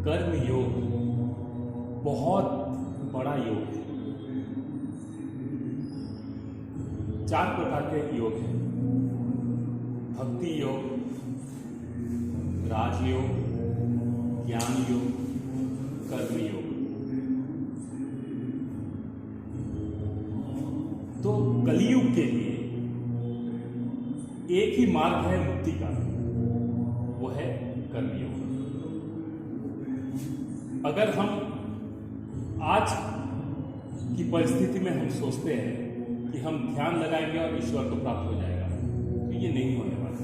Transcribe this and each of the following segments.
कर्म योग बहुत बड़ा योग है। 4 प्रकार के योग हैं: भक्ति योग, राजयोग, ज्ञान योग, कर्म योग। तो कलियुग के लिए एक ही मार्ग है मुक्ति का, वो है कर्मयोग। अगर हम आज की परिस्थिति में हम सोचते हैं कि हम ध्यान लगाएंगे और ईश्वर को प्राप्त हो जाएगा, तो ये नहीं होने वाला,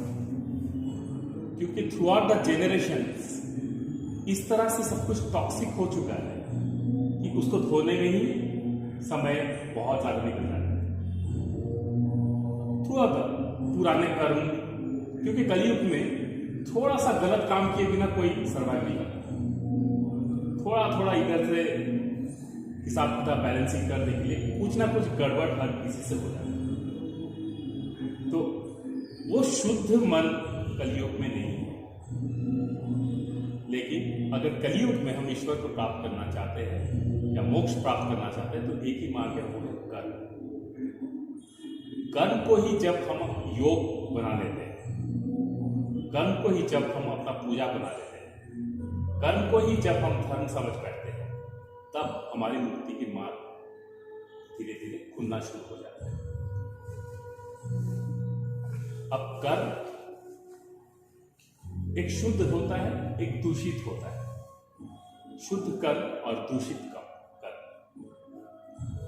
क्योंकि थ्रू आउट द जनरेशंस इस तरह से सब कुछ टॉक्सिक हो चुका है कि उसको धोने में ही समय बहुत ज्यादा निकल जाता है। थ्रू आउट पुराने कर्म, क्योंकि कलियुग में थोड़ा सा गलत काम किए बिना कोई सर्वाइव नहीं करता। थोड़ा इधर से हिसाब किताब बैलेंसिंग करने के लिए कुछ ना कुछ गड़बड़ हर किसी से हो जाता है। तो वो शुद्ध मन कलियुग में नहीं है। लेकिन अगर कलियुग में हम ईश्वर को प्राप्त करना चाहते हैं या मोक्ष प्राप्त करना चाहते हैं, तो एक ही मार्ग है, वो है कर्म। कर्म को ही जब हम योग बना लेते हैं, कर्म को ही जब हम अपना पूजा बना लेते हैं, कर्म को ही जब हम धर्म समझ बैठते हैं, तब हमारी मुक्ति की मार्ग धीरे धीरे खुलना शुरू हो जाता है। अब कर्म एक शुद्ध होता है, एक दूषित होता है। शुद्ध कर्म और दूषित कर्म।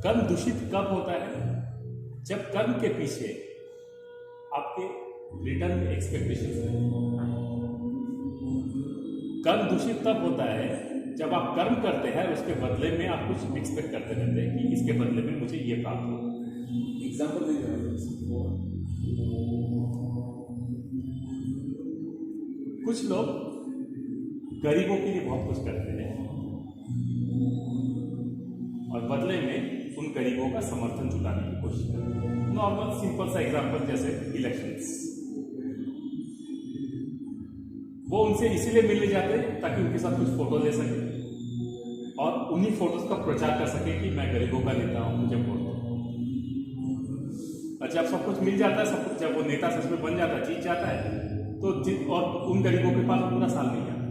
कर्म दूषित कब होता है? जब कर्म के पीछे आपके रिटर्न एक्सपेक्टेशंस हैं। कर्म दूषित तब होता है जब आप कर्म करते हैं, उसके बदले में आप कुछ एक्सपेक्ट करते रहते हैं कि इसके बदले में मुझे ये प्राप्त हो। एग्जाम्पल दीजिए। कुछ लोग गरीबों के लिए बहुत कुछ करते हैं और बदले में उन गरीबों का समर्थन जुटाने की कोशिश करते हैं। नॉर्मल सिंपल सा एग्जांपल जैसे इलेक्शंस। वो उनसे इसीलिए मिलने जाते हैं ताकि उनके साथ कुछ फोटो ले सके और उन्हीं फोटोज का प्रचार कर सके कि मैं गरीबों का नेता हूं, मुझे वोट दो। और जब सब कुछ मिल जाता है, सब कुछ जब वो नेता सच में बन जाता है, जीत जाता है, तो और उन गरीबों के पास पूरा साल नहीं जाता।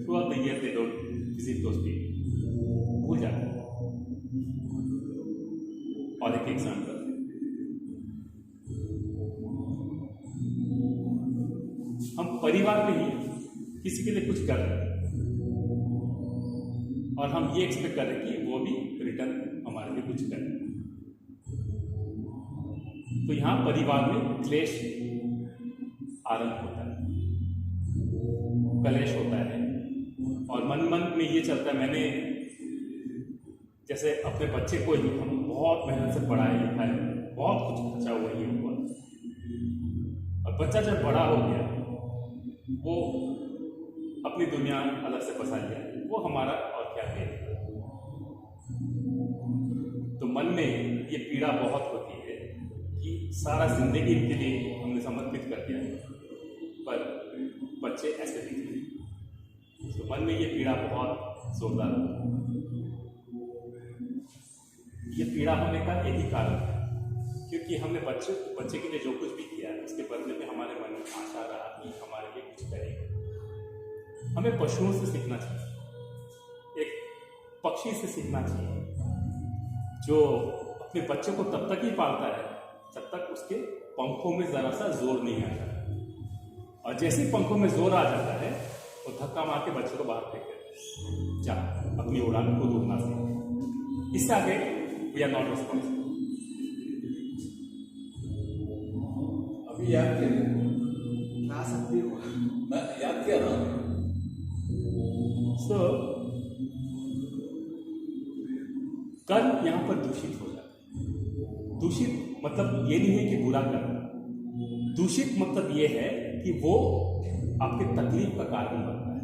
Through out the year they don't visit those people, भूल जाते हैं। और एक एग्जाम्पल, हम परिवार में ही किसी के लिए कुछ कर रहे हैं और हम ये एक्सपेक्ट कर रहे हैं कि वो भी रिटर्न हमारे लिए कुछ करे। तो यहां परिवार में क्लेश आरंभ होता है, कलेश होता है और मन में ये चलता है। मैंने जैसे अपने बच्चे को ही हम बहुत मेहनत से पढ़ाए लिखाए, बहुत कुछ खर्चा हुआ ही हुआ, और बच्चा जब बड़ा हो गया, वो अपनी दुनिया अलग से बसा लिया, वो हमारा और क्या है। तो मन में ये पीड़ा बहुत होती है कि सारा जिंदगी इनके लिए हमने समर्पित कर दिया, पर बच्चे ऐसे दिखते हैं। तो मन में ये पीड़ा बहुत जोरदार होती है। ये पीड़ा होने का एक ही कारण है, क्योंकि हमने बच्चे के लिए जो कुछ भी किया है, उसके बदले में हमारे मन में आशा रहा कि हमारे लिए कुछ करेगा। हमें पशुओं से सीखना चाहिए, एक पक्षी से सीखना चाहिए, जो अपने बच्चे को तब तक ही पालता है जब तक उसके पंखों में जरा सा जोर नहीं आता, और जैसे ही पंखों में जोर आ जाता है, वो धक्का मार के बच्चे को बाहर फेंक देता है। जा, अपनी उड़ान को रोकना सीख। इससे आगे वी आर नॉट रिस्पॉन्सिबल। अभी याद करिए, क्लास अभी हुआ, मैं याद किया रहा हूँ। कर्म यहां पर दूषित हो जाता है। दूषित मतलब ये नहीं है कि बुरा कर्म, दूषित मतलब ये है कि वो आपके तकलीफ का कारण बनता है,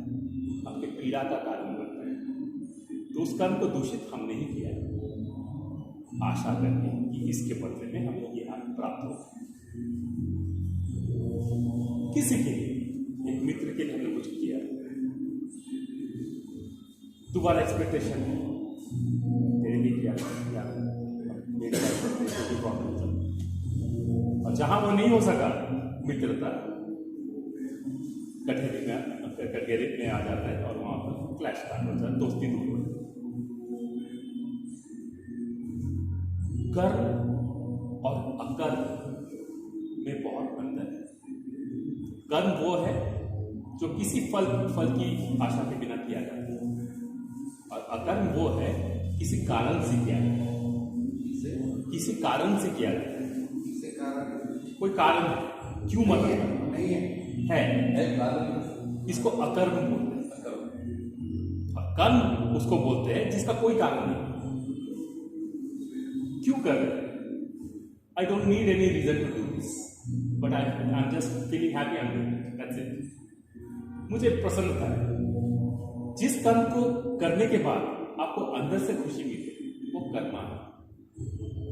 आपके पीड़ा का कारण बनता है। तो उस कर्म को दूषित हम नहीं किया, आशा करके कि इसके बदले में हमें ये आनंद प्राप्त हो। किसी के लिए, एक मित्र के लिए हमने कुछ किया, तुम्हारा एक्सपेक्टेशन है तेरे लिए क्या क्या मेरे प्रॉब्लम चल, और जहां वो नहीं हो सका मित्रता कटघरे में आ जाता है और वहां पर क्लैश स्टार्ट होता है, दोस्ती दूर होती है। कर्म और अकर्म में बहुत अंतर है। कर्म वो है जो किसी फल की आशा के बिना किया जाता है, और अकर्म वो है किसी कारण से किया जाता है, किसी कारण से किया जाता है, कोई कारण क्यों मतलब नहीं है कारण, इसको अकर्म बोलते हैं। कर्म उसको बोलते हैं जिसका कोई कारण नहीं, क्यों कर रहे, I don't need any reason to do this but I am just feeling happy, I am doing that's it. मुझे प्रसन्नता है। जिस कर्म को करने के बाद आपको अंदर से खुशी मिले वो कर्मा है,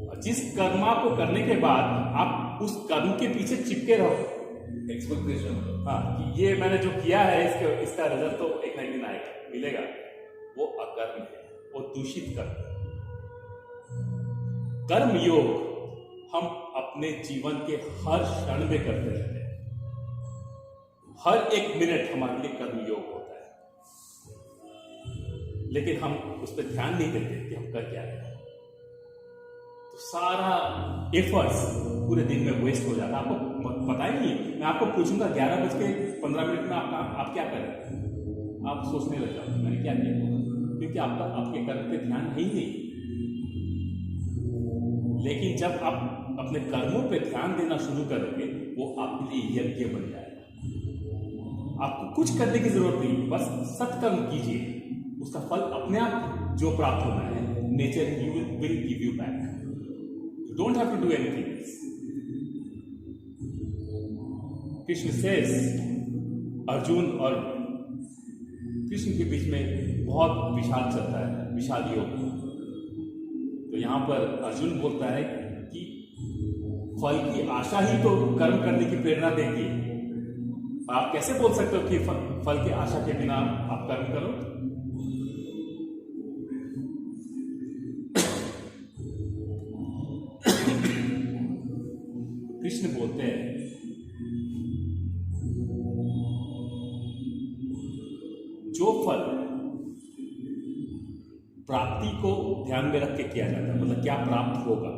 और जिस कर्मा को करने के बाद आप उस कर्म के पीछे चिपके रहो, एक्सपेक्टेशन, हाँ कि ये मैंने जो किया है इसका रिजल्ट तो एक ना एक दिन आएगा, मिलेगा, वो अकर्म है, वो दूषित कर्म है। कर्म योग हम अपने जीवन के हर क्षण में करते रहते हैं, हर एक मिनट हमारे लिए कर्म योग होता है, लेकिन हम उस पर ध्यान नहीं देते कि हम कर क्या रहे हैं। तो सारा एफर्ट्स पूरे दिन में वेस्ट हो जाता है, आपको पता ही नहीं। मैं आपको पूछूंगा 11:15 में आप क्या करें, आप सोचने लग जाओ मैंने क्या किया, क्योंकि आपके कर्म पे ध्यान है ही नहीं। लेकिन जब आप अपने कर्मों पे ध्यान देना शुरू करोगे वो आपके लिए यज्ञ बन जाएगा। आपको कुछ करने की जरूरत नहीं, बस सत्कर्म कीजिए, उसका फल अपने आप जो प्राप्त होना है, nature will give you back. You don't have to do anything else. Krishna says, Arjun और कृष्ण के बीच में बहुत विषाद चलता है, विषाद योग। तो यहां पर अर्जुन बोलता है कि फल की आशा ही तो कर्म करने की प्रेरणा देती है। आप कैसे बोल सकते हो कि फल की आशा के बिना आप कर्म करो? कृष्ण बोलते हैं जो फल प्राप्ति को ध्यान में रख के किया जाता है, मतलब क्या प्राप्त होगा,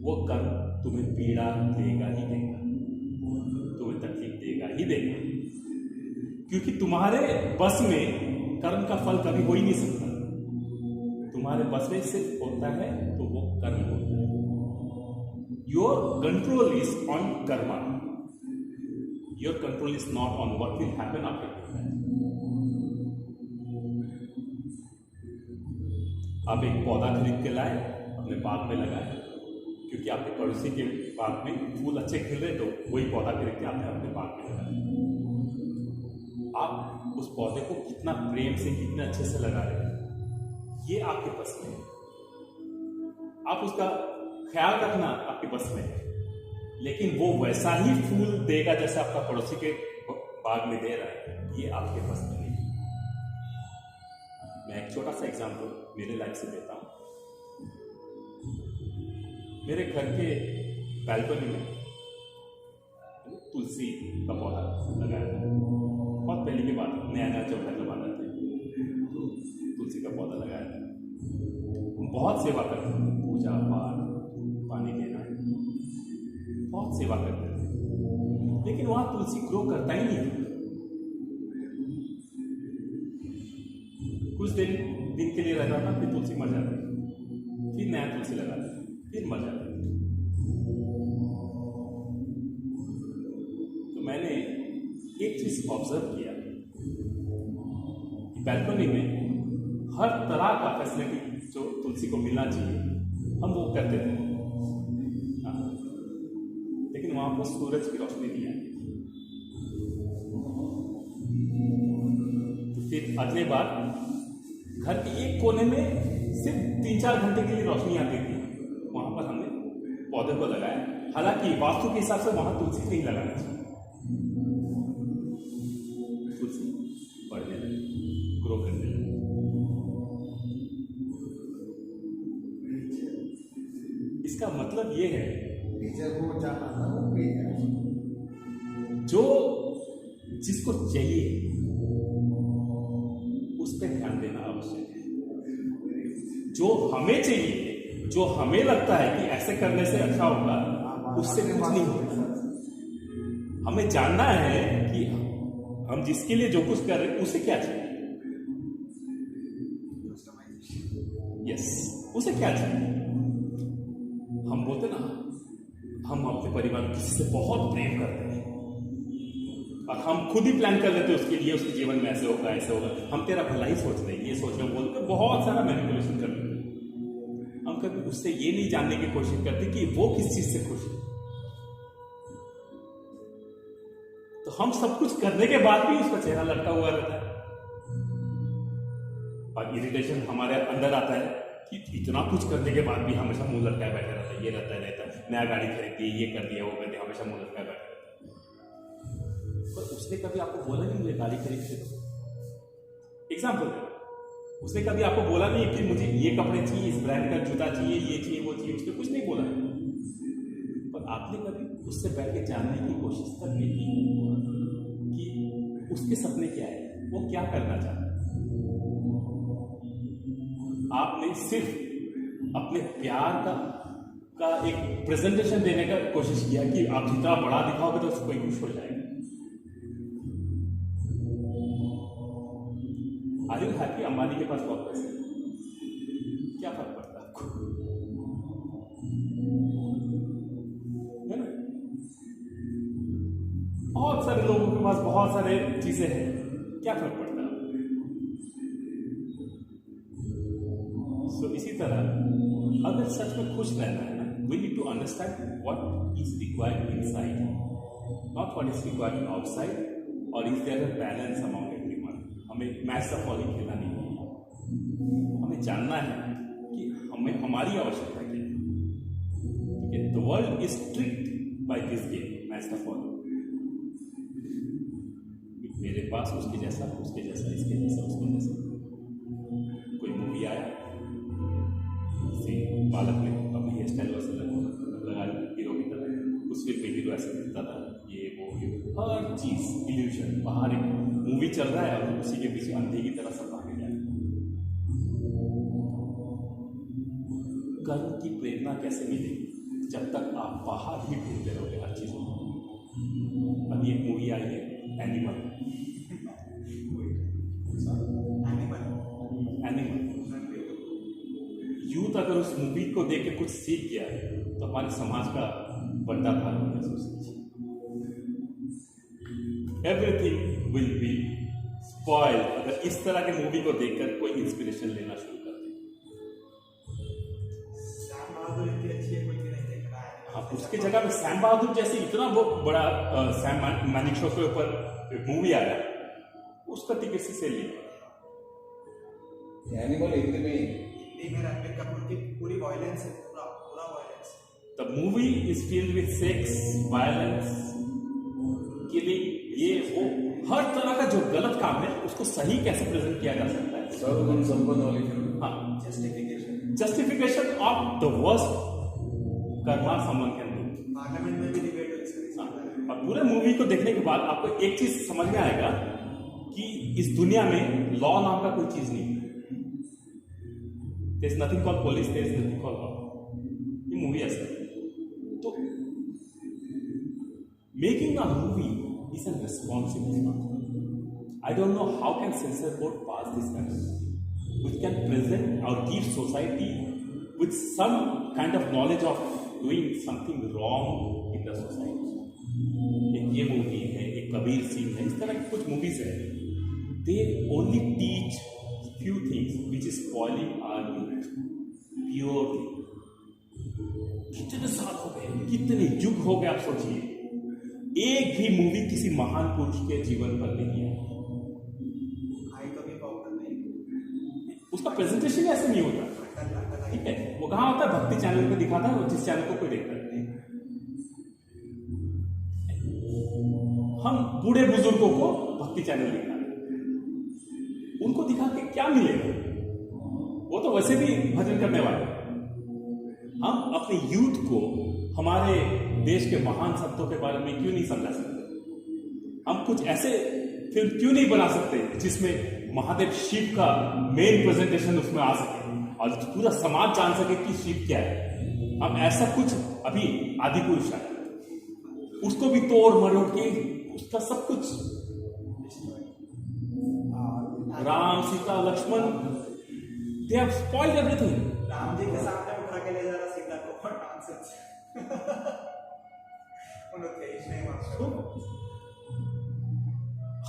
वो कर्म तुम्हें पीड़ा देगा ही देगा, तुम्हें तकलीफ देगा ही देगा, क्योंकि तुम्हारे बस में कर्म का फल कभी हो ही नहीं सकता। तुम्हारे बस में सिर्फ होता है तो वो कर्म होता है। Your control is on Karma, your control is not on what will happen after that. आप एक पौधा खरीद के लाए, अपने बाग में लगाए, क्योंकि आपके पड़ोसी के बाग में फूल अच्छे खिल रहे तो वही पौधा खरीद के आपने अपने बाग में लगाया। आप उस पौधे को कितना प्रेम से, कितने अच्छे से लगा रहे हैं, ये आपके बस में है। आप उसका ख्याल रखना आपके बस में है, लेकिन वो वैसा ही फूल देगा जैसे आपका पड़ोसी के बाग में दे रहा है, ये आपके बस में नहीं। मैं एक छोटा सा एग्जांपल मेरे लाइफ से देता हूँ। मेरे घर के बैल्कनी में तुलसी का पौधा लगाया था। बहुत पहले की बात, नया नया जब घर लगाते थे तो तुलसी का पौधा लगाया था। हम बहुत सेवा करते थे, पूजा पाठ, पानी देना, बहुत सेवा करते थे, लेकिन वहां तुलसी ग्रो करता ही नहीं था। कुछ दिन के लिए रहता था, फिर तुलसी मर जाती, फिर नया तुलसी लगाता, फिर मर जाता। तो मैंने एक चीज ऑब्जर्व किया कि बैल्कनी में हर तरह का फैसिलिटी जो तुलसी को मिलना चाहिए हम वो करते थे, लेकिन वहां पर सूरज की रोशनी नहीं आई। तो फिर अगले बार घर के एक कोने में सिर्फ 3-4 घंटे के लिए रोशनी आती थी, वहां पर हमने पौधे को लगाया। हालांकि वास्तु के हिसाब से वहां तुलसी नहीं लगाना चाहिए, तुलसी बढ़ने लगी। ये है, टीचर को जाना था वो भी है। जो जिसको चाहिए उस पर ध्यान देना आवश्यक है। जो हमें चाहिए, जो हमें लगता है कि ऐसे करने से अच्छा होगा, उससे कुछ नहीं होगा। हमें जानना है कि हम जिसके लिए जो कुछ कर रहे हैं उसे क्या चाहिए। यस, उसे क्या चाहिए। हम बोलते ना, हम अपने परिवार में किसी से बहुत प्रेम करते हैं और हम खुद ही प्लान कर लेते हैं उसके लिए, उसके जीवन में ऐसे होगा ऐसे होगा, हम तेरा भला ही सोच रहे हैं, ये सोच रहे हैं, बोलते बहुत सारा मैनिपुलेशन कर लेते हैं। हम कभी उससे ये नहीं जानने की कोशिश करते कि वो किस चीज से खुश है। तो हम सब कुछ करने के बाद भी उसका चेहरा लटका हुआ रहता है और इरिटेशन हमारे अंदर आता है कि इतना कुछ करने के बाद भी हमेशा मुंह लटकाए बैठा रहता है, ये रहता है, नया गाड़ी खरीद दी, ये कर दिया, वो कर दिया, हमेशा मुंह लटकाए बैठा रहता है। पर उसने कभी आपको बोला नहीं मुझे गाड़ी खरीद दे दो? एग्जाम्पल, उसने कभी आपको बोला नहीं कि मुझे ये कपड़े चाहिए, इस ब्रांड का जूता चाहिए, ये चाहिए, वो चाहिए? उसने कुछ नहीं बोला। पर आपने कभी उससे बैठ के जानने की कोशिश कर ली कि उसके सपने क्या है, वो क्या करना चाहता है? आपने सिर्फ अपने प्यार का एक प्रेजेंटेशन देने का कोशिश किया कि आप जितना बड़ा दिखाओगे तो कोई खुश हो जाएगा। Are you happy? अंबानी के पास बहुत पैसे, क्या फर्क पड़ता है आपको? है ना? बहुत सारे लोगों के पास बहुत सारे चीजें हैं, क्या फर्क पड़ता है? So, इसी तरह अगर सच में खुश रहना है ना, we need to understand what is required inside, not what is required outside, or is there a balance among everyone. हमें मैच द फॉलोइंग खेलना नहीं है। हमें जानना है कि हमें हमारी आवश्यकता क्या है। ठीक है, the world is tricked by this game, match the following. मेरे पास उसके जैसा, उसके जैसा, इसके जैसा, उसके जैसा। कोई मूवी आया, बालक ने अपनी हेयर स्टाइल वैसे लगा हीरो की तरह, उस फिल्म में हीरो ऐसे दिखता था, ये वो हर चीज इल्यूशन। बाहर एक मूवी चल रहा है और उसी के पीछे अंधे की तरह सब भागे जा रहे हैं। कर्म की प्रेरणा कैसे मिलेगी जब तक आप बाहर ही ढूंढते रहोगे हर चीजों को। अभी एक मूवी आई है एनिमल। यूथ अगर उस मूवी को देख के कुछ सीख गया तो हमारे समाज का बड़ा भाग महसूस कीजिए। एवरीथिंग विल बी स्पॉइल्ड अगर इस तरह के मूवी को देखकर कोई इंस्पिरेशन लेना शुरू कर दे। सैम बहादुर इतनी अच्छी है, कोई भी नहीं देख रहा है। हाँ, उसकी जगह पे सैम बहादुर जैसे इतना बहुत बड़ा सैम मानिकशॉ के ऊपर मूवी आया, उसका टिकट से लिया। एनिमल हिंदी में हिंदी में रणबीर कपूर की पूरी वायलेंस है, पूरा violence. The movie is filled with sex, violence, killing, ये वो हर तरह का जो गलत काम है उसको सही कैसे प्रेजेंट किया जा सकता है। सर्वगुण संपन्न वाली फिल्म। हाँ, justification of the worst Karma someone can do. Parliament में भी डिबेट हुई इसके। और पूरे मूवी को देखने के बाद आपको एक चीज समझ में आएगा कि इस दुनिया में लॉ नाम का कोई चीज नहीं है। There is nothing called police, there is nothing called law. ये मूवी ऐसा है। तो making a movie is a responsibility. I don't know how can censor board pass this kind of movie, which can present or give society with some kind of knowledge of doing something wrong in the society. एक ये movie है, एक कबीर सिंह है, इस तरह की कुछ movies है। They only teach few things which is spoiling our youth purely. कितने साल हो गए, कितने युग हो गए, आप सोचिए, एक भी मूवी किसी महान पुरुष के जीवन पर नहीं है। आई तो भी पॉपुलर नहीं, उसका प्रेजेंटेशन ऐसे नहीं होता। ठीक है, वो कहाँ होता है? भक्ति चैनल पे दिखाता है, जिस चैनल को कोई देखता नहीं। हम बूढ़े बुजुर्गों को भक्ति चैनल दिखा, उनको दिखा के क्या मिलेगा? वो तो वैसे भी भजन करने वाले, हम अपने यूथ को हमारे देश के महान संतों के बारे में क्यों नहीं समझा सकते? हम कुछ ऐसे फिल्म क्यों नहीं बना सकते जिसमें महादेव शिव का मेन प्रेजेंटेशन उसमें आ सके और पूरा समाज जान सके कि शिव क्या है? हम ऐसा कुछ अभी आदि पुरुष है, उसको भी तोड़ मरोड़ के उसका सब कुछ Ram Sita Lakshman they have spoiled everything. Ram ji के सामने उठा के ले जा रहा सीता को, नॉनसेंस। उन्होंने तेज नहीं मानते।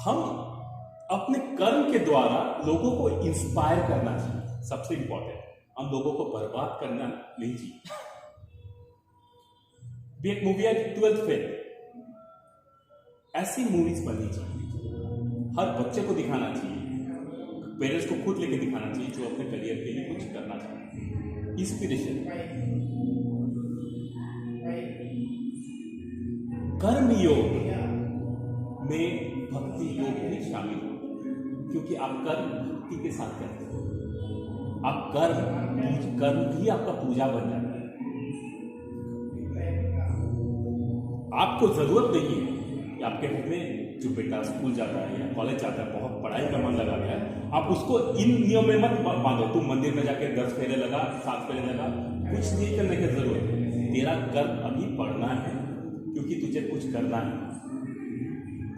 हम अपने कर्म के द्वारा लोगों को इंस्पायर करना चाहिए, सबसे इंपॉर्टेंट। हम लोगों को बर्बाद करना नहीं चाहिए। भी एक मूवी है 12th फेल, ऐसी मूवीज बननी चाहिए, हर बच्चे को दिखाना चाहिए, पेरेंट्स को खुद लेके दिखाना चाहिए जो अपने करियर के लिए कुछ करना चाहते हैं। इंस्पिरेशन। कर्म योग में भक्ति योग भी शामिल हो, क्योंकि आप कर्म भक्ति के साथ करते हैं। आप कर्म भी आपका पूजा बन जाता है। आपको जरूरत नहीं है कि आपके घर में जो बेटा स्कूल जाता है या कॉलेज जाता है, बहुत पढ़ाई का मन लगा गया है, आप उसको इन नियम में मत बांधो। तुम मंदिर में जाके 10 फेरे लगा, 7 फेरे लगा, कुछ नहीं करने की जरूरत है। तेरा कर्म अभी पढ़ना है, क्योंकि तुझे कुछ करना है,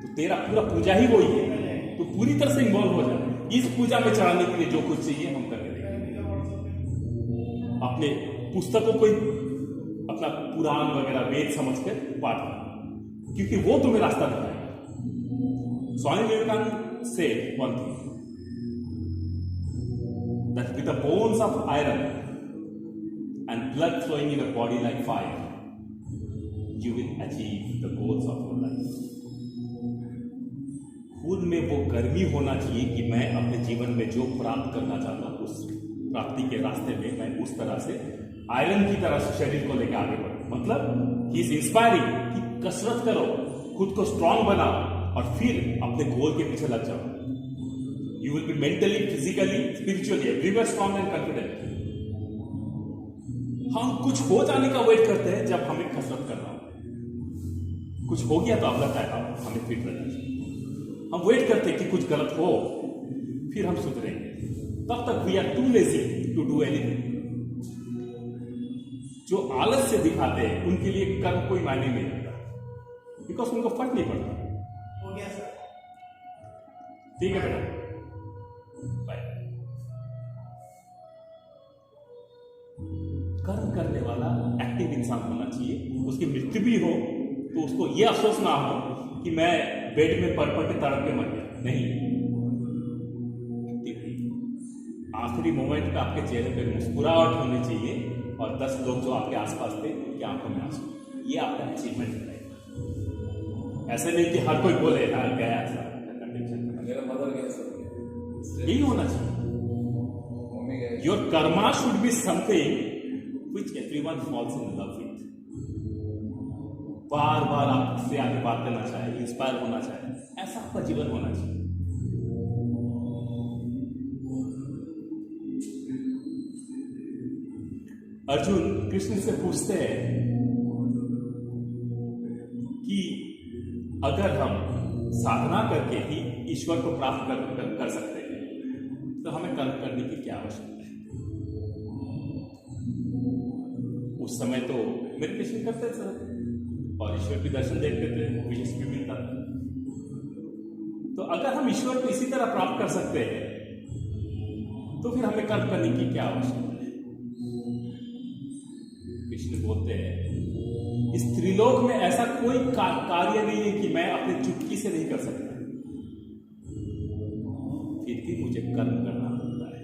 तो तेरा पूरा पूजा ही वही है। तो पूरी तरह से इन्वॉल्व हो जाए। इस पूजा में चढ़ाने के लिए जो कुछ चाहिए हम करके देंगे। अपने पुस्तकों को अपना पुराण वगैरह वेद समझ कर पाठ, क्योंकि वो तुम्हें रास्ता बताएगा। Swami Vivekananda said one thing, that with the bones of iron and blood flowing in a body like fire, you will achieve the goals of your life. खुद में वो गर्मी होना चाहिए कि मैं अपने जीवन में जो प्राप्त करना चाहता हूं, उस प्राप्ति के रास्ते में मैं उस तरह से आयरन की तरह से शरीर को लेकर आगे बढ़ूं। मतलब ही इज इंस्पायरिंग कि कसरत करो, खुद को स्ट्रांग बनाओ और फिर अपने गोल के पीछे लग जाओ। You will be mentally, physically, spiritually everywhere strong and confident. हम कुछ हो जाने का वेट करते हैं जब हमें कसरत करना हो। कुछ हो गया तो अब लगता है अब हमें फिट रहना चाहिए। हम वेट करते हैं कि कुछ गलत हो फिर हम सुधरेंगे। तब तक we are too lazy to do anything. जो आलस से दिखाते हैं उनके लिए कर्म कोई मायने नहीं रखता, बिकॉज उनको फर्क नहीं पड़ता। हो गया सर, ठीक है बेटा, बाय। कर्म करने वाला एक्टिव इंसान होना चाहिए। उसकी मृत्यु भी हो तो उसको यह अफसोस ना हो कि मैं बेड में पड़ के तड़प के मर गया। नहीं, आखिरी मोमेंट पे आपके चेहरे पे मुस्कुराहट होनी चाहिए और 10 लोग जो आपके आसपास थे उनकी आंखों में आंसू। ये आपका अचीवमेंट है। ऐसे नहीं कि हर कोई बोले हाँ गया ऐसा। मेरा मदर गया सब, यही होना चाहिए। मम्मी गए। Your karma should be something which everyone falls in love with. बार बार आपसे आगे बात करना चाहे, इंस्पायर होना चाहे, ऐसा आपका जीवन होना चाहिए। अर्जुन कृष्ण से पूछते हैं कि अगर हम साधना करके ही ईश्वर को प्राप्त कर सकते हैं तो हमें कर्म करने की क्या आवश्यकता है। उस समय तो मेडिटेशन करते थे और ईश्वर के दर्शन देखते थे, विशेष भी मिलता था। तो अगर हम ईश्वर को इसी तरह प्राप्त कर सकते हैं तो फिर हमें कर्म करने की क्या आवश्यकता है। कृष्ण बोलते हैं इस त्रिलोक में ऐसा कोई कार्य नहीं है कि मैं अपने चुटकी से नहीं कर सकता, फिर भी मुझे कर्म करना होता है,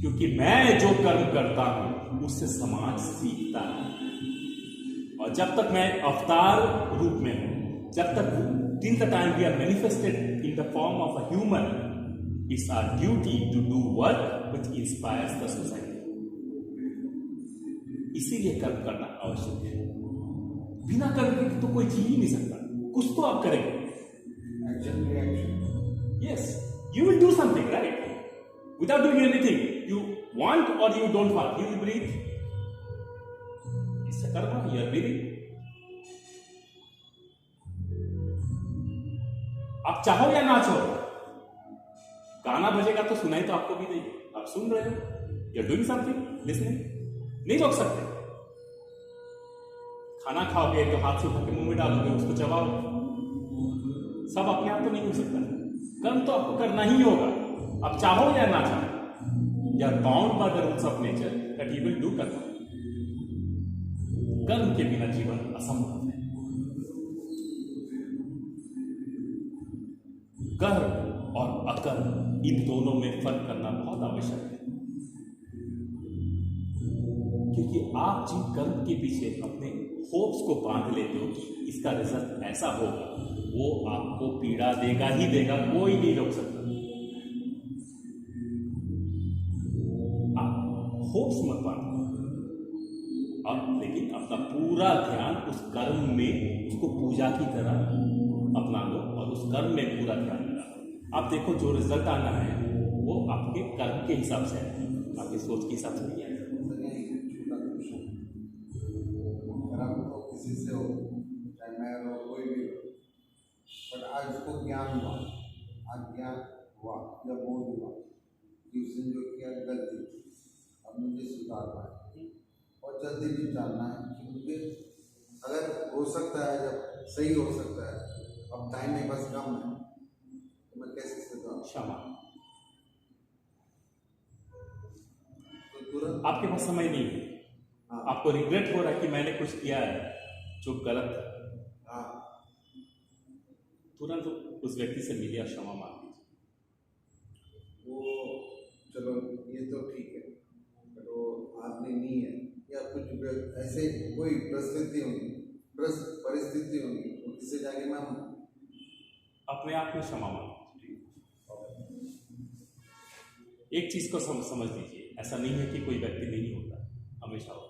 क्योंकि मैं जो कर्म करता हूं उससे समाज सीखता है। और जब तक मैं अवतार रूप में हूं, जब तक till the time we are manifested in the form of a human, it's our duty to do work which inspires the society. इसीलिए कर्म करना आवश्यक है। बिना कर्म के तो कोई जी ही नहीं सकता। कुछ तो आप करेंगे। Action reaction. Yes, you will do something, right? Without doing anything, you want or you don't want, you will breathe. It's a karma, you are breathing. आप चाहो या ना चाहो, गाना बजेगा तो सुनाई तो आपको भी देगी, आप सुन रहे हो, you are doing something, listening, नहीं रोक सकते। खाना खाओगे तो हाथ से उठा के मुंह में डालोगे, उसको चबाओ, सब अपने आप तो नहीं हो सकता, कर्म तो आपको करना ही होगा, आप चाहो या ना चाहो। You are bound by the rules of nature that you will do कर्म। कर्म के बिना जीवन असंभव है। कर्म और अकर्म इन दोनों में फर्क करना बहुत आवश्यक है, क्योंकि आप जिन कर्म के पीछे अपने होप्स को बांध लेते हो कि इसका रिजल्ट ऐसा होगा, वो आपको पीड़ा देगा ही देगा, कोई नहीं रोक सकता। होप्स मत बांधो, अब लेकिन अपना पूरा ध्यान उस कर्म में, उसको पूजा की तरह अपना लो और उस कर्म में पूरा ध्यान लगाओ। आप देखो जो रिजल्ट आना है वो आपके कर्म के हिसाब से है, आपकी सोच के हिसाब से नहीं आएगा। किसी से हो, चाहे मैं हो, कोई भी हो, बट आज उसको ज्ञान हुआ, आज ज्ञान हुआ या बोध हुआ कि उसने जो किया गलती, अब मुझे सुधारना है और जल्दी भी जानना है कि मुझे अगर हो सकता है, जब सही हो सकता है, अब टाइम मेरे पास कम है तो मैं कैसे सुधारूं? क्षमा, तो तुरंत आपके पास समय नहीं है, आपको रिग्रेट हो रहा है कि मैंने कुछ किया है जो गलत है, हाँ, तुरंत उस व्यक्ति से मिलिए, क्षमा मांग लीजिए। वो चलो ये तो ठीक है, बट वो आदमी नहीं है या कुछ ऐसे कोई परिस्थिति होगी तो किसी जाके मैं अपने आप में क्षमा मांग लीजिए। एक चीज को समझ लीजिए, ऐसा नहीं है कि कोई व्यक्ति नहीं होता, हमेशा होता है।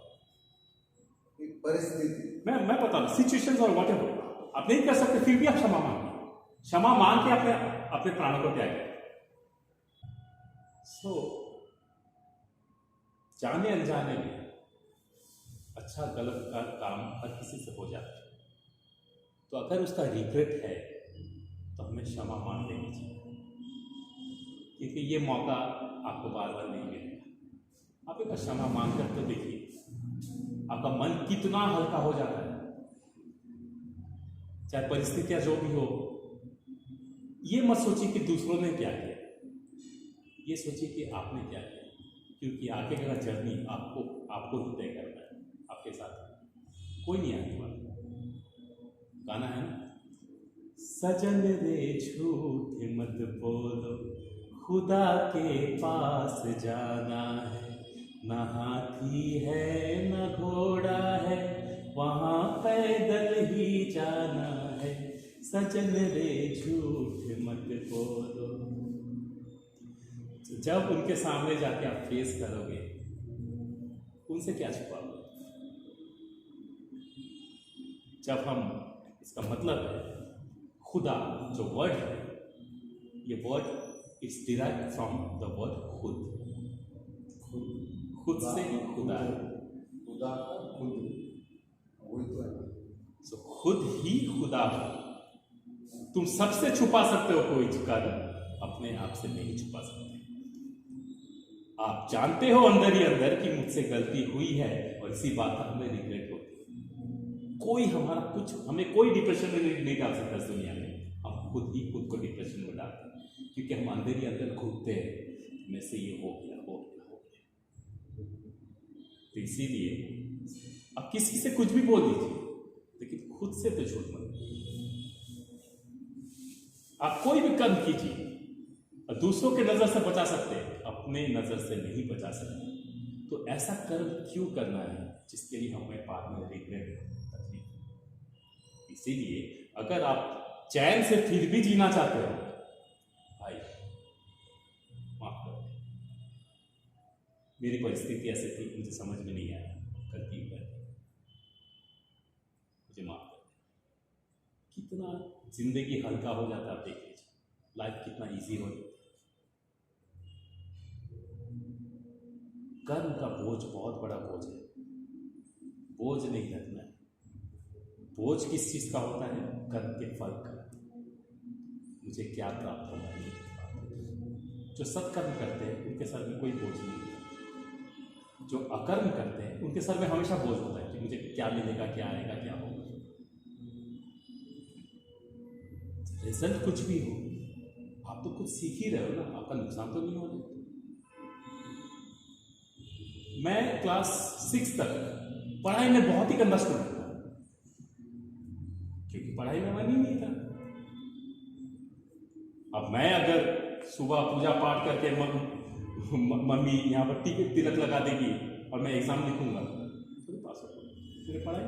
परिस्थिति मैं बता रहा हूँ, सिचुएशंस और व्हाटएवर आप नहीं कर सकते, फिर भी आप क्षमा मांगिए, क्षमा मांग के अपने प्राणों को त्याग करें। सो जाने अनजाने में अच्छा गलत का काम हर किसी से हो जाता है, तो अगर उसका रिग्रेट है तो हमें क्षमा मांग लेनी चाहिए, क्योंकि ये मौका आपको बार बार नहीं मिलेगा। आप एक क्षमा मांग कर तो देखिए, आपका मन कितना हल्का हो जाता है। चाहे परिस्थितियां जो भी हो, ये मत सोचिए कि दूसरों ने क्या किया, ये सोचिए कि आपने क्या किया, क्योंकि आगे का जर्नी आपको ही तय करना है, आपके साथ कोई नहीं आने वाला। गाना है ना, सजन रे झूठ मत बोलो, खुदा के पास जाना है, न हाथी है न घोड़ा है, वहाँ पैदल ही जाना है, सजन रे झूठ मत बोलो। तो जब उनके सामने जाके आप फेस करोगे, उनसे क्या छुपाओगे? जब हम, इसका मतलब है खुदा, जो वर्ड है, ये word it's derived from the word खुद, खुद से ही खुदा है, खुदा का खुद वही तो है। सो खुद ही खुदा है। तुम सबसे छुपा सकते हो कोई कर, अपने आप से नहीं छुपा सकते। आप जानते हो अंदर ही अंदर कि मुझसे गलती हुई है और इसी बात का हमें रिग्रेट होती है। कोई हमारा कुछ, हमें कोई डिप्रेशन में नहीं डाल सकता इस दुनिया में, हम खुद ही खुद को डिप्रेशन में डालते हैं, क्योंकि हम अंदर ही अंदर घूमते हैं, में से ये हो गया। तो इसीलिए आप किसी से कुछ भी बोल दीजिए, लेकिन खुद से तो झूठ मत। आप कोई भी कर्म कीजिए, दूसरों के नजर से बचा सकते हैं, अपने नजर से नहीं बचा सकते। तो ऐसा कर्म क्यों करना है जिसके लिए हमें बाद में रिग्रेट, तकलीफ। इसीलिए अगर आप चैन से फिर भी जीना चाहते हो, भाई माफ कर, मेरी परिस्थिति ऐसी थी, मुझे समझ में नहीं आया, गलती कर, मुझे माफ कर। कितना जिंदगी हल्का हो जाता है, आप देख लीजिए, लाइफ कितना इजी हो जाता है। कर्म का बोझ बहुत बड़ा बोझ है, बोझ नहीं रखना है। बोझ किस चीज़ का होता है? कर्म के फल का। मुझे क्या प्राप्त होगा ये बात। जो सत्कर्म करते हैं उनके सर में कोई बोझ नहीं होता। जो अकर्म करते हैं उनके सर में हमेशा बोझ होता है कि मुझे क्या मिलेगा, क्या आएगा, क्या होगा। रिजल्ट कुछ भी हो, आप तो कुछ सीख ही रहे हो ना, आपका नुकसान तो नहीं हो रहा। मैं क्लास 6 तक पढ़ाई में बहुत ही गंदा स्टूडेंट था, क्योंकि पढ़ाई में मन ही नहीं था। अब मैं अगर सुबह पूजा पाठ करके मम्मी यहाँ पर तिलक लगा देगी और मैं एग्जाम लिखूंगा तो पास होगा। मेरे पढ़ाई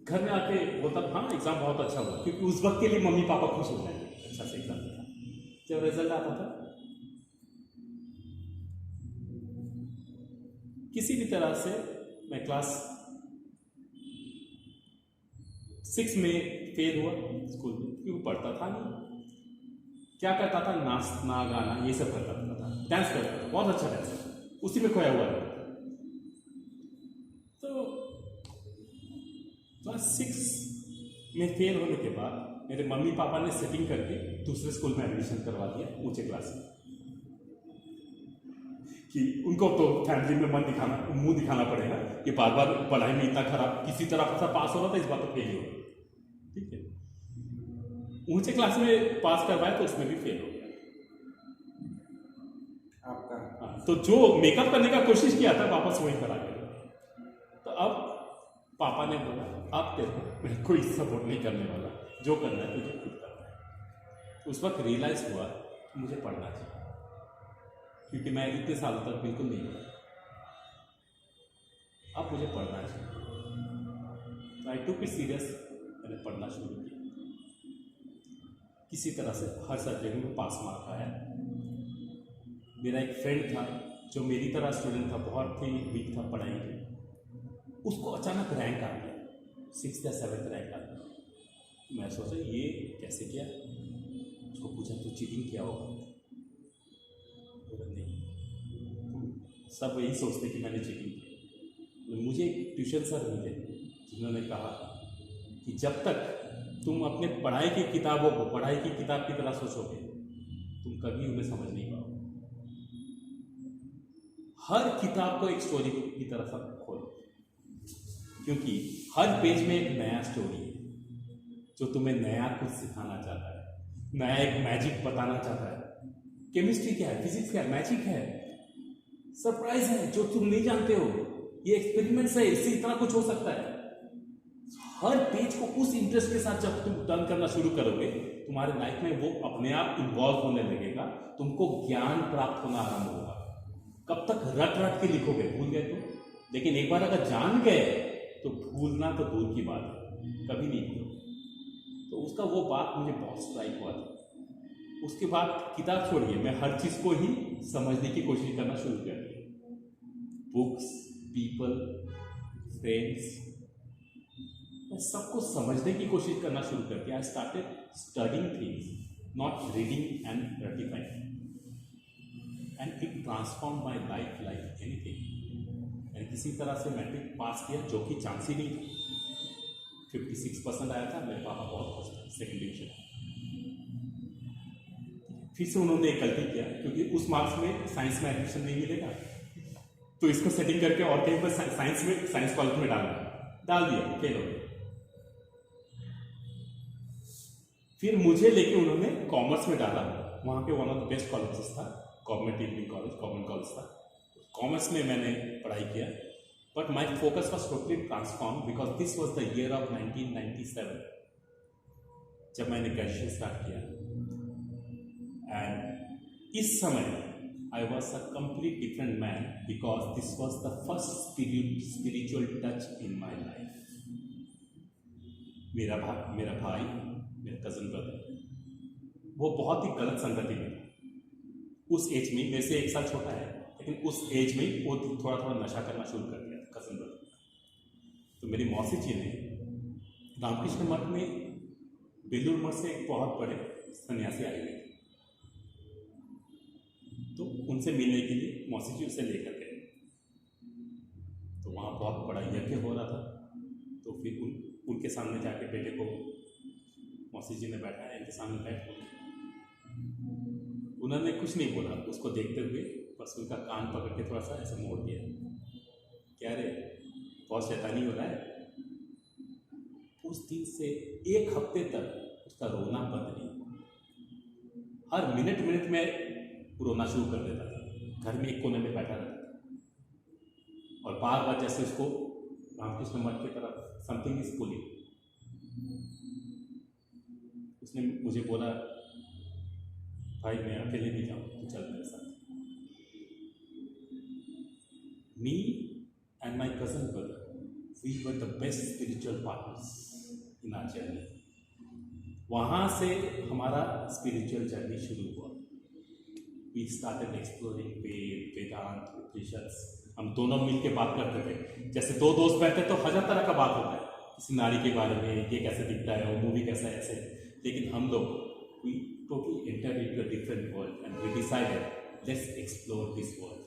घर में आके बोलता हाँ एग्जाम बहुत अच्छा हुआ, क्योंकि उस वक्त के लिए मम्मी पापा खुश हो जाएंगे अच्छा से एग्जाम लिखा। जब रिजल्ट आता था किसी भी तरह से मैं क्लास 6 में फेल हुआ स्कूल में, क्योंकि पढ़ता था नहीं। क्या करता था? नाचना गाना ये सब करता था, डांस करता था, बहुत अच्छा डांस, उसी में खोया हुआ था। तो क्लास 6 में फेल होने के बाद मेरे मम्मी पापा ने सेटिंग करके दूसरे स्कूल में एडमिशन करवा दिया, ऊंचे क्लास में, कि उनको तो फैमिली में मुंह दिखाना पड़ेगा कि बार बार पढ़ाई में इतना खराब, किसी तरह से पास हो रहा था, इस बार तो फेल हो गया। ठीक है, ऊंचे क्लास में पास करवाया तो उसमें भी फेल हो गया आपका। हाँ, तो जो मेकअप करने का कोशिश किया था वापस वहीं पर आ गया। तो अब पापा ने बोला अब तेरे को मैं कोई सपोर्ट नहीं करने वाला, जो करना है तुझे खुद करना है। उस वक्त रियलाइज हुआ कि मुझे पढ़ना चाहिए, क्योंकि मैं इतने सालों तक बिल्कुल नहीं पढ़ा, अब मुझे पढ़ना चाहिए। आई टुक इट सीरियस, मैंने पढ़ना शुरू किया। किसी तरह से हर सब्जेक्ट में पास मार्क आया। मेरा एक फ्रेंड था जो मेरी तरह स्टूडेंट था, बहुत ही वीक था पढ़ाई में, उसको अचानक रैंक आ गया, 6th या 7th रैंक आ गया। मैं सोचा ये कैसे किया। उसको पूछा तू चीटिंग किया होगा? नहीं, सब यही सोचते कि मैंने चीटिंग की। मुझे एक ट्यूशन सर मिले जिन्होंने कहा कि जब तक तुम अपने पढ़ाई की किताबों को पढ़ाई की किताब की तरह सोचोगे तुम कभी उन्हें समझ नहीं पाओगे। हर किताब को एक स्टोरी की तरह सा खोलो, क्योंकि हर पेज में एक नया स्टोरी है जो तुम्हें नया कुछ सिखाना चाहता है, नया एक मैजिक बताना चाहता है। केमिस्ट्री क्या है, फिजिक्स क्या है, मैजिक है, सरप्राइज है जो तुम नहीं जानते हो, ये एक्सपेरिमेंट्स है, इससे इतना कुछ हो सकता है। हर पेज को उस इंटरेस्ट के साथ जब तुम टर्न करना शुरू करोगे तुम्हारे लाइफ में वो अपने आप इन्वॉल्व होने लगेगा, तुमको ज्ञान प्राप्त होना आरंभ होगा। कब तक रट रट के लिखोगे, भूल गए तो, लेकिन एक बार अगर जान गए तो भूलना तो दूर की बात है, कभी नहीं भूलो। तो उसका वो बात मुझे बहुत स्ट्राइक हुआ था। उसके बाद किताब छोड़िए, मैं हर चीज को ही समझने की कोशिश करना शुरू कर दिया। बुक्स, पीपल, फ्रेंड्स, मैं सबको समझने की कोशिश करना शुरू कर दिया। I started studying things, not reading and ratifying, and it transform my life like anything. मैंने किसी तरह से मैट्रिक पास किया, जो कि चांस ही नहीं था। 56% आया था, मेरे पापा बहुत खुश थे, 2nd डिवीजन। फिर से उन्होंने एक गलती किया, क्योंकि उस मार्क्स में साइंस में एडमिशन नहीं मिलेगा, तो इसको सेटिंग करके और कहीं पर साइंस कॉलेज में डाल दिया, फेल हो गया। फिर मुझे लेके उन्होंने कॉमर्स में डाला, वहाँ पे one of the best colleges था, government engineering college, government college था। कॉमर्स में मैंने पढ़ाई किया, but my focus was totally transform because this was the year of 1997 जब मैंने ग्रेजुएशन स्टार्ट किया। एंड इस समय I was a complete different man because this was the first spiritual touch in my life. मेरा भाई, मेरा cousin brother, वो बहुत ही गलत संगति में था। उस एज में, मेरे से 1 साल छोटा है, लेकिन उस एज में वो थोड़ा थोड़ा नशा करना शुरू कर दिया था, कजन ब्रदर। तो मेरी मौसी जी ने रामकृष्ण मठ में, बेलूर मठ से एक बहुत बड़े सन्यासी आए हुए थे। तो उनसे मिलने के लिए मौसी जी उसे लेकर गए। तो वहाँ बहुत बड़ा यज्ञ हो रहा था। तो फिर उनके सामने जाके बेटे को मौसी जी ने बैठाया, इनके सामने बैठ बोले। उन्होंने कुछ नहीं बोला, उसको देखते हुए बस उनका कान पकड़ के थोड़ा सा ऐसे मोड़ दिया। क्या रे, बहुत शैतानी हो रहा है। उस दिन से 1 हफ्ते तक उसका रोना बंद नहीं हुआ। हर मिनट मिनट में रोना शुरू कर देता था, घर में एक कोने में बैठा रहता था और बार बार जैसे उसको रामकृष्ण मठ की तरफ समथिंग इज पुलिंग। उसने मुझे बोला, भाई मैं अकेले नहीं जाऊँ, तू चल मेरे साथ। Me and my cousin brother, we were the best spiritual partners in our journey. वहाँ से हमारा स्पिरिचुअल जर्नी शुरू हुआ। We started exploring Veda, Vedanta, Upanishads. हम दोनों मिल के बात करते थे। जैसे 2 दोस्त बैठते तो 1000 तरह का बात होता है, किसी नारी के बारे में, ये कैसे दिखता है, वो मूवी कैसा है, ऐसे। लेकिन हम लोग we totally enter into a different world and we decided let's explore this world.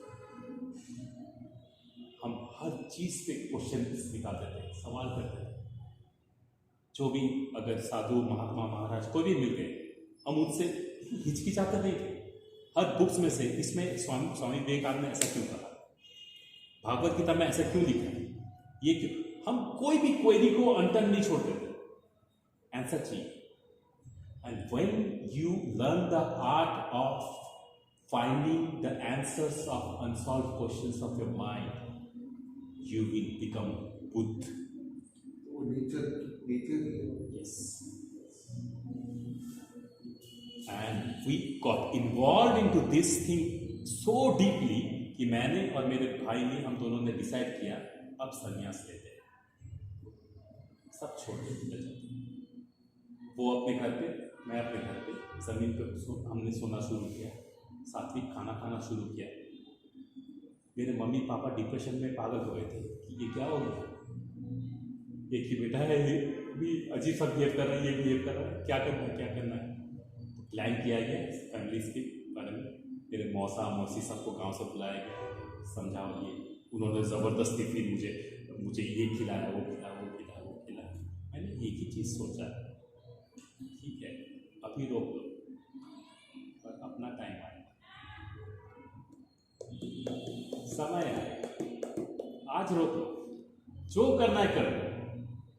हम हर चीज़ पे क्वेश्चन निकालते थे, सवाल करते थे। जो भी अगर साधु, महात्मा, महाराज कोई भी मिल गए, हम उनसे हिचकिचाते नहीं थे। हर बुक्स में से इसमें स्वामी विवेकानंद ने ऐसा क्यों कहा, भागवत गीता में ऐसा क्यों लिखा है, ये क्यों, हम कोई भी क्वेरी को अनटर्न नहीं छोड़ते थे, आंसर चाहिए। And when you learn the art of finding the answers of unsolved questions of your mind, you will become Buddha. Nature. Yes. And we got involved into this thing so deeply कि मैंने और मेरे भाई ने, हम दोनों ने decide किया अब संन्यास लेते हैं, सब छोड़ के निकल जाते। वो अपने घर पे, मैं अपने घर पे, जमीन पे हमने सोना शुरू किया, सात्विक खाना खाना शुरू किया। मेरे मम्मी पापा डिप्रेशन में पागल हो गए थे कि ये क्या हो गया, एक ही बेटा है, ये भी अजीब सा बिहेव कर रहा है, ये बिहेव कर रहा है, क्या करना है, क्या करना है। तो प्लान किया गया फैमिलीज के बारे में। मेरे मौसा मौसी सबको गांव से बुलाया गया, समझाओ ये। उन्होंने ज़बरदस्ती फिर मुझे ये खिलाया, वो खिलाया, वो खिलाया, वो खिलाया। मैंने एक ही चीज़ सोचा, ठीक है अभी रोक लो, पर अपना टाइम आएगा, समय आएगा, आज रोक लो, जो करना है कर लो।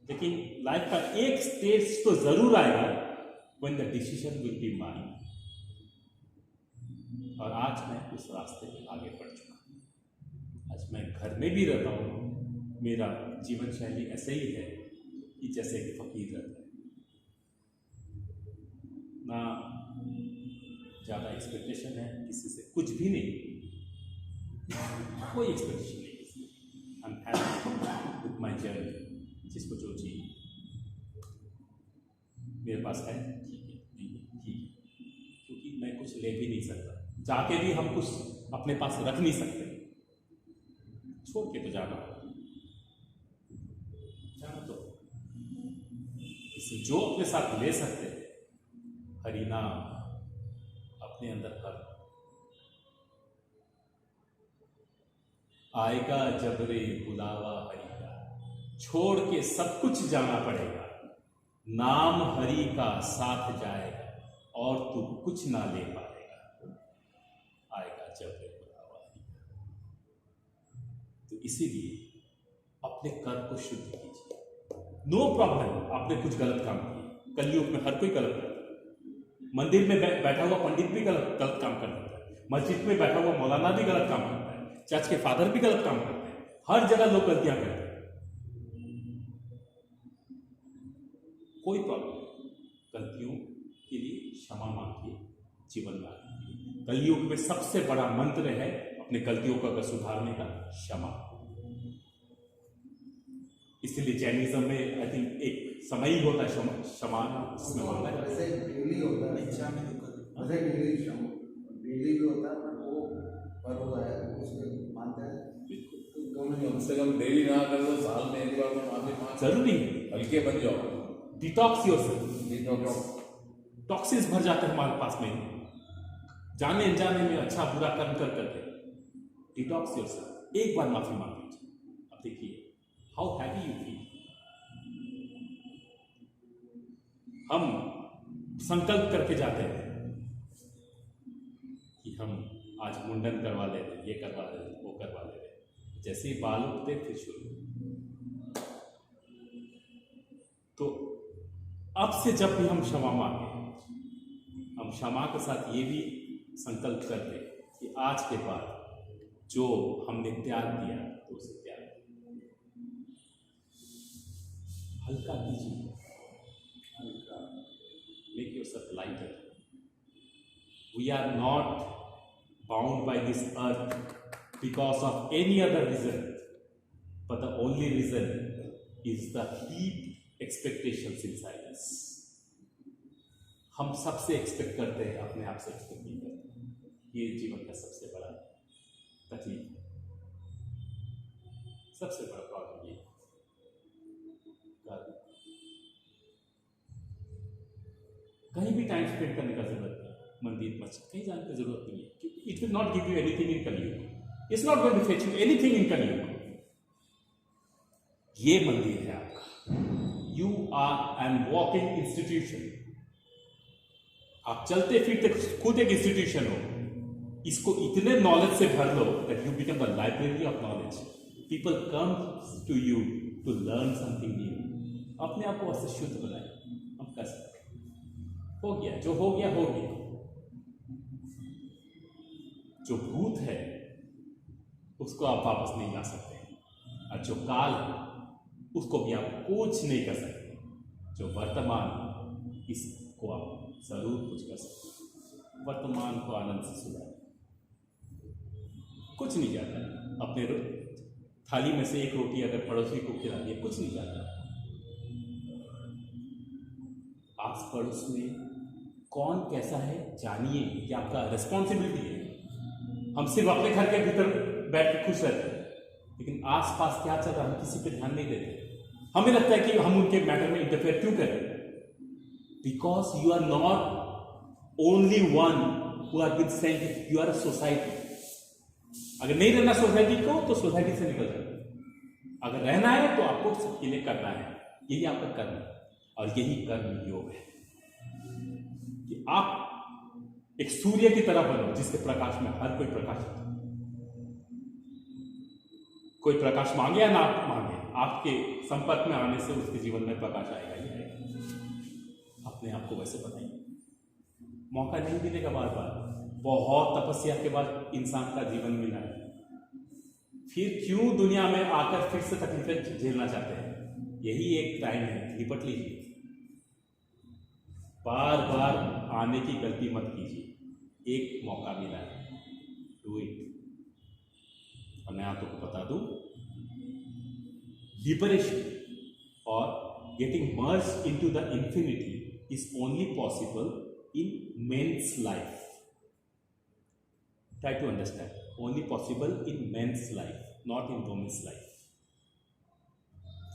लेकिन लाइफ का एक स्टेज तो जरूर आएगा when the decision will be mine. और आज मैं उस रास्ते पे आगे बढ़ चुका हूँ। आज मैं घर में भी रहता हूँ, मेरा जीवन शैली ऐसे ही है कि जैसे एक फकीर रहता है, ना ज़्यादा एक्सपेक्टेशन है किसी से, कुछ भी नहीं, कोई एक्सपेक्टेशन नहीं किसी से। I am happy with my journey, जिसको जो चाहिए मेरे पास है, ठीक है, नहीं है, ठीक है, क्योंकि मैं कुछ ले भी नहीं सकता, जाके भी हम कुछ अपने पास रख नहीं सकते, छोड़ के तो जाना तो इसे जो अपने साथ ले सकते हैं, हरिनाम अपने अंदर कर। आएगा जब रे बुलावा हरि का, छोड़ के सब कुछ जाना पड़ेगा, नाम हरि का साथ जाएगा और तू कुछ ना ले पाएगा, आएगा जब रे बुलावा हरि का। तो इसीलिए अपने कर्म को शुद्ध कीजिए। नो प्रॉब्लम आपने कुछ गलत काम किया, कलयुग में हर कोई गलत करता है। मंदिर में बैठा हुआ पंडित भी गलत काम कर देता है, मस्जिद में बैठा हुआ मौलाना भी गलत काम करता है, चर्च के फादर भी गलत काम करते हैं, हर जगह लोग गलतियां करते हैं। कोई प्रॉब्लम नहीं, गलतियों के लिए क्षमा मांगिए, जीवन में। कलयुग में सबसे बड़ा मंत्र है अपने गलतियों को अगर सुधारने का, क्षमा। इसलिए जैनिज्म में आई थिंक एक समय ही होता है क्षमा, जिसमें मानना है वैसे डेली होता है, इच्छा में दुख वैसे डेली भी होता है, पर वो पर्व है उसमें मानते हैं। कम से कम डेली ना कर लो, साल में एक बार तो माफी मांग, जरूरी है, हल्के बन जाओ, डिटॉक्स योरसेल्फ। टॉक्सिन्स भर जाते हैं हमारे पास में, जाने अनजाने में अच्छा बुरा कर्म कर करके डिटॉक्स योरसेल्फ, एक बार माफी मांग लीजिए। अब देखिए हाउ हैप्पी यू फील। हम संकल्प करके जाते हैं कि हम आज मुंडन करवा ले रहे, ये करवा ले रहे, वो करवा ले रहे, जैसे ही बाल उठते फिर शुरू। तो अब से जब भी हम क्षमा मांगे, हम क्षमा के साथ ये भी संकल्प करते कि आज के बाद जो हमने त्याग दिया तो उसे त्याग हल्का कीजिए, हल्का, make yourself lighter. We are not bound by this earth because of any other reason, but the only reason is the heap expectations inside us. हम सबसे एक्सपेक्ट करते हैं, अपने आप से एक्सपेक्ट नहीं करते। ये जीवन का सबसे बड़ा तकलीफ है, सबसे बड़ा प्रॉब्लम ये। कहीं भी टाइम स्पेंड करने का जरूरत नहीं, मंदिर मस्जिद कहीं जाने की जरूरत नहीं है, क्योंकि it will not give you anything in Kalyug. It's not going to fetch you anything in Kalyug. ये मंदिर है आपका, you are an walking institution. आप चलते फिरते खुद एक इंस्टीट्यूशन हो। इसको इतने नॉलेज से भर लो that you become the library of knowledge. People come to you to learn something new. अपने आप को वैसे शुद्ध बनाए, हम कर सकते। हो गया जो हो गया हो गया। जो भूत है उसको आप वापस नहीं ला सकते, और जो काल है उसको भी आप कुछ नहीं कर सकते। जो वर्तमान, इसको आप जरूर कुछ कर सकते। वर्तमान को आनंद से सुधारें, कुछ नहीं जाता। अपने थाली में से एक रोटी अगर पड़ोसी को खिला दिया, कुछ नहीं जाता। आस पड़ोस में कौन कैसा है जानिए, ये आपका रिस्पॉन्सिबिलिटी है। हम सिर्फ अपने घर के भीतर बैठ के खुश रहते हैं, लेकिन आसपास क्या चल रहा है हम किसी पे ध्यान नहीं देते। हमें लगता है कि हम उनके मैटर में इंटरफेयर क्यों करें, because you are not only one who are been sent, you are a society. अगर नहीं रहना सोसाइटी को तो सोसाइटी से निकल जाए। अगर रहना है तो आपको सबके लिए करना है, यही आपका कर्म है। और यही कर्म योग है कि आप एक सूर्य की तरह बनो जिसके प्रकाश में हर कोई प्रकाश है। कोई प्रकाश मांगे या ना मांगे, आपके संपर्क में आने से उसके जीवन में प्रकाश आएगा ही आएगा। अपने आप को वैसे बनाइए। मौका नहीं मिलेगा बार बार, बहुत तपस्या के बाद इंसान का जीवन मिला है, फिर क्यों दुनिया में आकर फिर से तकलीफें झेलना चाहते हैं। यही एक टाइम है, निपट लीजिए। बार बार आने की गलती मत कीजिए, एक मौका मिला है, डू इट। और मैं आपको बता दूं, लिबरेशन और getting merge into the infinity is only possible in man's life. Try to understand, only possible in men's life, not in women's life.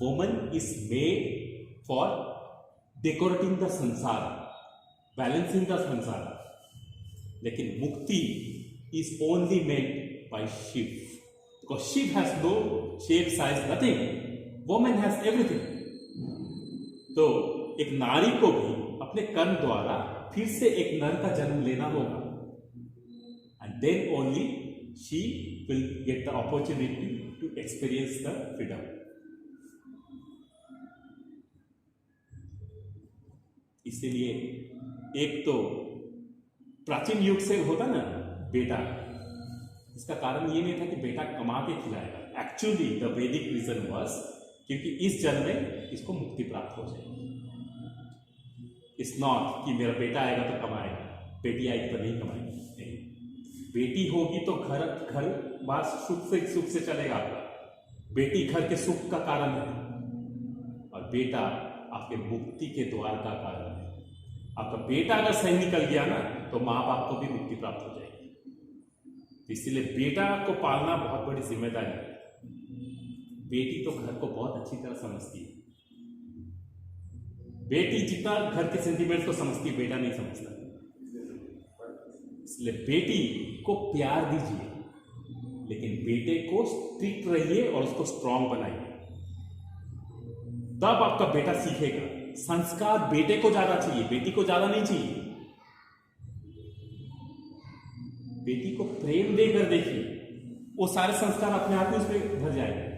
Woman is made for decorating the sansara, balancing the sansara. लेकिन मुक्ति is only made by Shiv, because Shiv has no shape, size, nothing. Woman has everything. तो एक नारी को भी अपने कर्म द्वारा फिर से एक नर का जन्म लेना होगा, and then only she will get the opportunity to experience the freedom. इसलिए एक तो प्राचीन युग से होता ना बेटा, इसका कारण ये नहीं था कि बेटा कमा के खिलाएगा। एक्चुअली द वैदिक रीजन वाज क्योंकि इस जन्म में इसको मुक्ति प्राप्त हो जाएगी। इट्स नॉट कि मेरा बेटा आएगा तो कमाएगा, बेटी आएगी तो नहीं कमाएगी। नहीं, बेटी होगी तो घर बार सुख से चलेगा आपका। बेटी घर के सुख का कारण है, और बेटा आपके मुक्ति के द्वार का कारण है। आपका बेटा अगर सही निकल गया ना तो माँ बाप को भी मुक्ति प्राप्त हो जाएगी। इसलिए बेटा को पालना बहुत बड़ी जिम्मेदारी है। बेटी तो घर को बहुत अच्छी तरह समझती है। बेटी जितना घर के सेंटिमेंट्स को समझती है, बेटा नहीं समझता। इसलिए बेटी को प्यार दीजिए, लेकिन बेटे को स्ट्रिक्ट रहिए और उसको स्ट्रांग बनाइए, तब आपका बेटा सीखेगा। संस्कार बेटे को ज्यादा चाहिए, बेटी को ज्यादा नहीं चाहिए। बेटी को प्रेम देकर देखिए, वो सारे संस्कार अपने आप ही उसमें भर जाएंगे।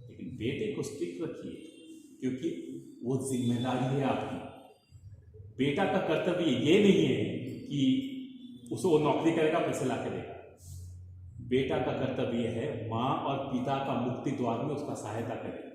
लेकिन बेटे को स्ट्रिक्ट रखिए, क्योंकि वो जिम्मेदारी है आपकी। बेटा का कर्तव्य ये नहीं है कि उसको वो नौकरी करेगा, पैसे ला के देगा। बेटा का कर्तव्य है माँ और पिता का मुक्ति द्वार में उसका सहायता करेगा।